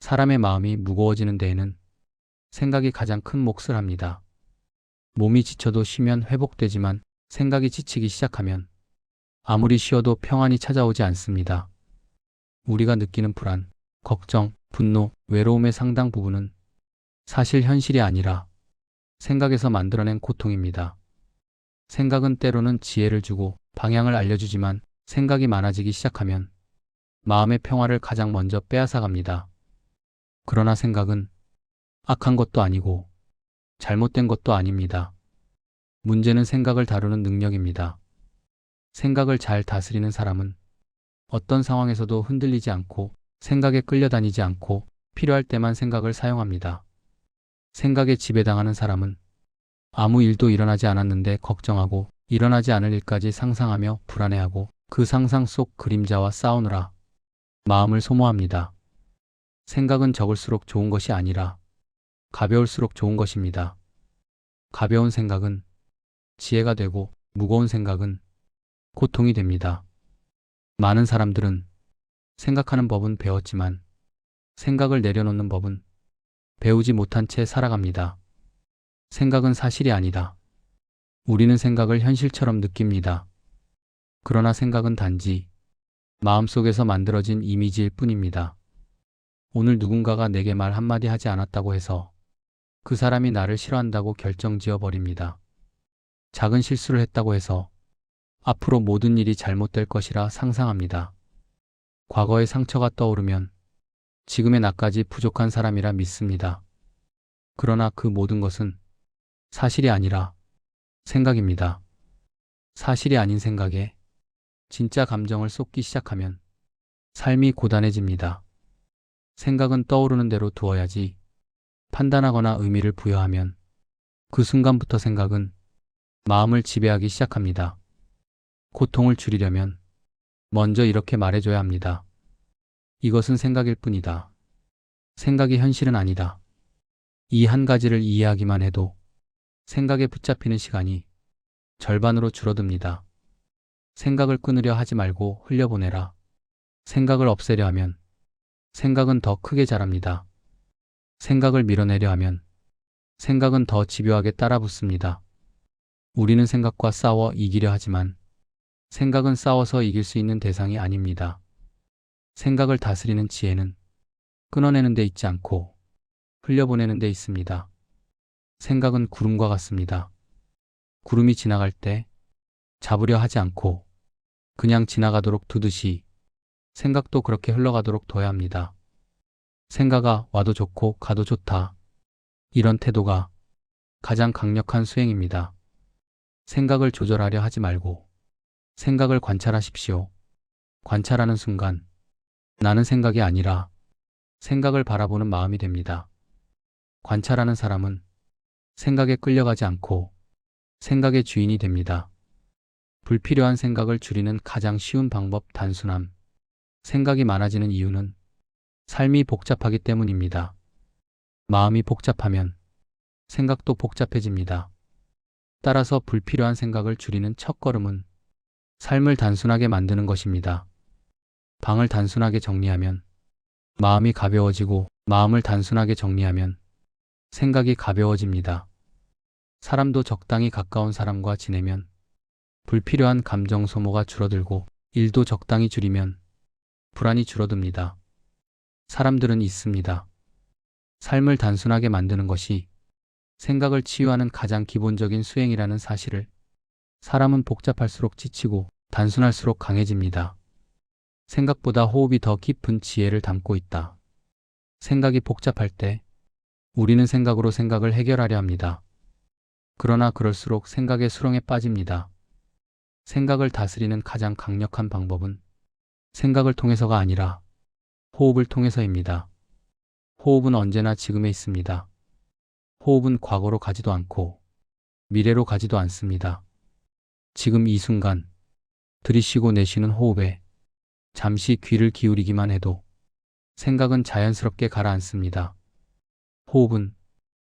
사람의 마음이 무거워지는 데에는 생각이 가장 큰 몫을 합니다. 몸이 지쳐도 쉬면 회복되지만 생각이 지치기 시작하면 아무리 쉬어도 평안이 찾아오지 않습니다. 우리가 느끼는 불안, 걱정, 분노, 외로움의 상당 부분은 사실 현실이 아니라 생각에서 만들어낸 고통입니다. 생각은 때로는 지혜를 주고 방향을 알려주지만 생각이 많아지기 시작하면 마음의 평화를 가장 먼저 빼앗아갑니다. 그러나 생각은 악한 것도 아니고 잘못된 것도 아닙니다. 문제는 생각을 다루는 능력입니다. 생각을 잘 다스리는 사람은 어떤 상황에서도 흔들리지 않고 생각에 끌려다니지 않고 필요할 때만 생각을 사용합니다. 생각에 지배당하는 사람은 아무 일도 일어나지 않았는데 걱정하고 일어나지 않을 일까지 상상하며 불안해하고 그 상상 속 그림자와 싸우느라 마음을 소모합니다. 생각은 적을수록 좋은 것이 아니라 가벼울수록 좋은 것입니다. 가벼운 생각은 지혜가 되고 무거운 생각은 고통이 됩니다. 많은 사람들은 생각하는 법은 배웠지만 생각을 내려놓는 법은 배우지 못한 채 살아갑니다. 생각은 사실이 아니다. 우리는 생각을 현실처럼 느낍니다. 그러나 생각은 단지 마음속에서 만들어진 이미지일 뿐입니다. 오늘 누군가가 내게 말 한마디 하지 않았다고 해서 그 사람이 나를 싫어한다고 결정지어 버립니다. 작은 실수를 했다고 해서 앞으로 모든 일이 잘못될 것이라 상상합니다. 과거의 상처가 떠오르면 지금의 나까지 부족한 사람이라 믿습니다. 그러나 그 모든 것은 사실이 아니라 생각입니다. 사실이 아닌 생각에 진짜 감정을 쏟기 시작하면 삶이 고단해집니다. 생각은 떠오르는 대로 두어야지 판단하거나 의미를 부여하면 그 순간부터 생각은 마음을 지배하기 시작합니다. 고통을 줄이려면 먼저 이렇게 말해줘야 합니다. 이것은 생각일 뿐이다. 생각이 현실은 아니다. 이 한 가지를 이해하기만 해도 생각에 붙잡히는 시간이 절반으로 줄어듭니다. 생각을 끊으려 하지 말고 흘려보내라. 생각을 없애려 하면 생각은 더 크게 자랍니다. 생각을 밀어내려 하면 생각은 더 집요하게 따라붙습니다. 우리는 생각과 싸워 이기려 하지만 생각은 싸워서 이길 수 있는 대상이 아닙니다. 생각을 다스리는 지혜는 끊어내는 데 있지 않고 흘려보내는 데 있습니다. 생각은 구름과 같습니다. 구름이 지나갈 때 잡으려 하지 않고 그냥 지나가도록 두듯이 생각도 그렇게 흘러가도록 둬야 합니다. 생각아 와도 좋고 가도 좋다. 이런 태도가 가장 강력한 수행입니다. 생각을 조절하려 하지 말고 생각을 관찰하십시오. 관찰하는 순간 나는 생각이 아니라 생각을 바라보는 마음이 됩니다. 관찰하는 사람은 생각에 끌려가지 않고 생각의 주인이 됩니다. 불필요한 생각을 줄이는 가장 쉬운 방법 단순함. 생각이 많아지는 이유는 삶이 복잡하기 때문입니다. 마음이 복잡하면 생각도 복잡해집니다. 따라서 불필요한 생각을 줄이는 첫걸음은 삶을 단순하게 만드는 것입니다. 방을 단순하게 정리하면 마음이 가벼워지고 마음을 단순하게 정리하면 생각이 가벼워집니다. 사람도 적당히 가까운 사람과 지내면 불필요한 감정 소모가 줄어들고 일도 적당히 줄이면 불안이 줄어듭니다. 사람들은 있습니다. 삶을 단순하게 만드는 것이 생각을 치유하는 가장 기본적인 수행이라는 사실을 사람은 복잡할수록 지치고 단순할수록 강해집니다. 생각보다 호흡이 더 깊은 지혜를 담고 있다. 생각이 복잡할 때 우리는 생각으로 생각을 해결하려 합니다. 그러나 그럴수록 생각의 수렁에 빠집니다. 생각을 다스리는 가장 강력한 방법은 생각을 통해서가 아니라 호흡을 통해서입니다. 호흡은 언제나 지금에 있습니다. 호흡은 과거로 가지도 않고 미래로 가지도 않습니다. 지금 이 순간 들이쉬고 내쉬는 호흡에 잠시 귀를 기울이기만 해도 생각은 자연스럽게 가라앉습니다. 호흡은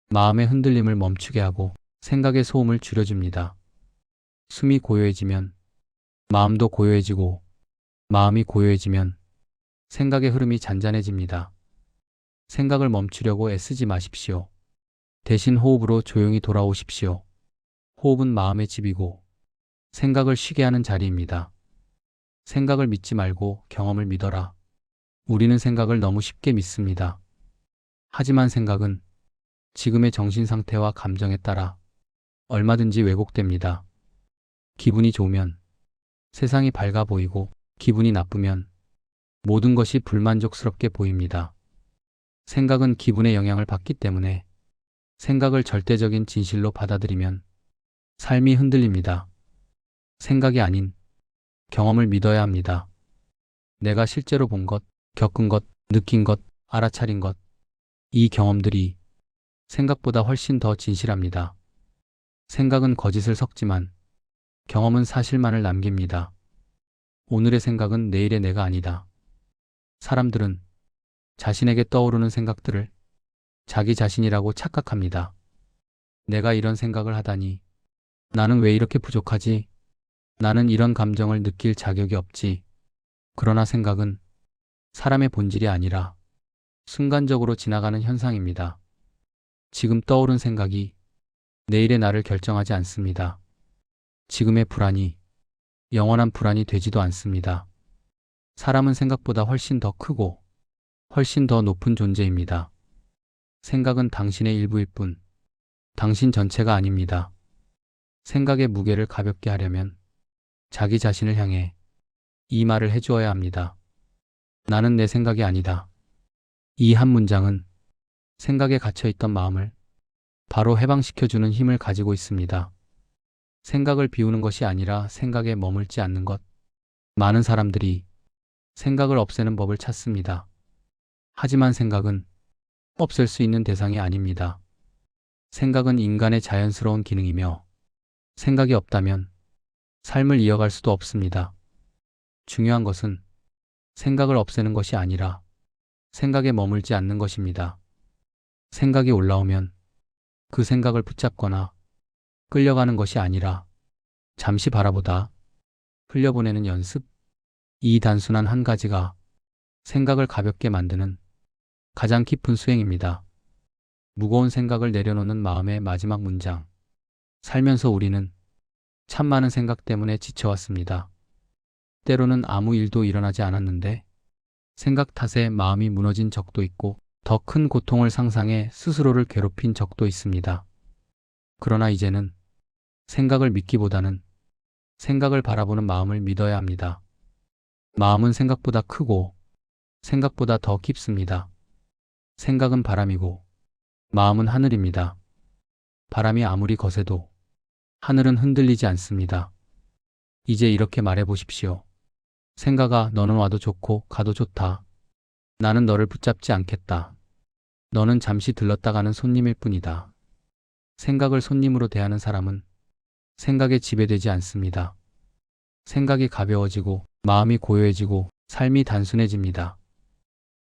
마음의 흔들림을 멈추게 하고 생각의 소음을 줄여줍니다. 숨이 고요해지면 마음도 고요해지고 마음이 고요해지면 생각의 흐름이 잔잔해집니다. 생각을 멈추려고 애쓰지 마십시오. 대신 호흡으로 조용히 돌아오십시오. 호흡은 마음의 집이고 생각을 쉬게 하는 자리입니다. 생각을 믿지 말고 경험을 믿어라. 우리는 생각을 너무 쉽게 믿습니다. 하지만 생각은 지금의 정신 상태와 감정에 따라 얼마든지 왜곡됩니다. 기분이 좋으면 세상이 밝아 보이고 기분이 나쁘면 모든 것이 불만족스럽게 보입니다. 생각은 기분의 영향을 받기 때문에 생각을 절대적인 진실로 받아들이면 삶이 흔들립니다. 생각이 아닌 경험을 믿어야 합니다. 내가 실제로 본 것, 겪은 것, 느낀 것, 알아차린 것, 이 경험들이 생각보다 훨씬 더 진실합니다. 생각은 거짓을 섞지만 경험은 사실만을 남깁니다. 오늘의 생각은 내일의 내가 아니다. 사람들은 자신에게 떠오르는 생각들을 자기 자신이라고 착각합니다. 내가 이런 생각을 하다니. 나는 왜 이렇게 부족하지? 나는 이런 감정을 느낄 자격이 없지. 그러나 생각은 사람의 본질이 아니라 순간적으로 지나가는 현상입니다. 지금 떠오른 생각이 내일의 나를 결정하지 않습니다. 지금의 불안이 영원한 불안이 되지도 않습니다. 사람은 생각보다 훨씬 더 크고 훨씬 더 높은 존재입니다. 생각은 당신의 일부일 뿐, 당신 전체가 아닙니다. 생각의 무게를 가볍게 하려면 자기 자신을 향해 이 말을 해주어야 합니다. 나는 내 생각이 아니다. 이 한 문장은 생각에 갇혀있던 마음을 바로 해방시켜주는 힘을 가지고 있습니다. 생각을 비우는 것이 아니라 생각에 머물지 않는 것. 많은 사람들이 생각을 없애는 법을 찾습니다. 하지만 생각은 없앨 수 있는 대상이 아닙니다. 생각은 인간의 자연스러운 기능이며 생각이 없다면 삶을 이어갈 수도 없습니다. 중요한 것은 생각을 없애는 것이 아니라 생각에 머물지 않는 것입니다. 생각이 올라오면 그 생각을 붙잡거나 끌려가는 것이 아니라 잠시 바라보다 흘려보내는 연습. 이 단순한 한 가지가 생각을 가볍게 만드는 가장 깊은 수행입니다. 무거운 생각을 내려놓는 마음의 마지막 문장. 살면서 우리는 참 많은 생각 때문에 지쳐왔습니다. 때로는 아무 일도 일어나지 않았는데 생각 탓에 마음이 무너진 적도 있고 더 큰 고통을 상상해 스스로를 괴롭힌 적도 있습니다. 그러나 이제는 생각을 믿기보다는 생각을 바라보는 마음을 믿어야 합니다. 마음은 생각보다 크고 생각보다 더 깊습니다. 생각은 바람이고 마음은 하늘입니다. 바람이 아무리 거세도 하늘은 흔들리지 않습니다. 이제 이렇게 말해 보십시오. 생각아, 너는 와도 좋고 가도 좋다. 나는 너를 붙잡지 않겠다. 너는 잠시 들렀다 가는 손님일 뿐이다. 생각을 손님으로 대하는 사람은 생각에 지배되지 않습니다. 생각이 가벼워지고 마음이 고요해지고 삶이 단순해집니다.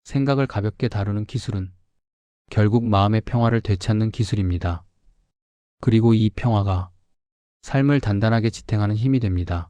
생각을 가볍게 다루는 기술은 결국 마음의 평화를 되찾는 기술입니다. 그리고 이 평화가 삶을 단단하게 지탱하는 힘이 됩니다.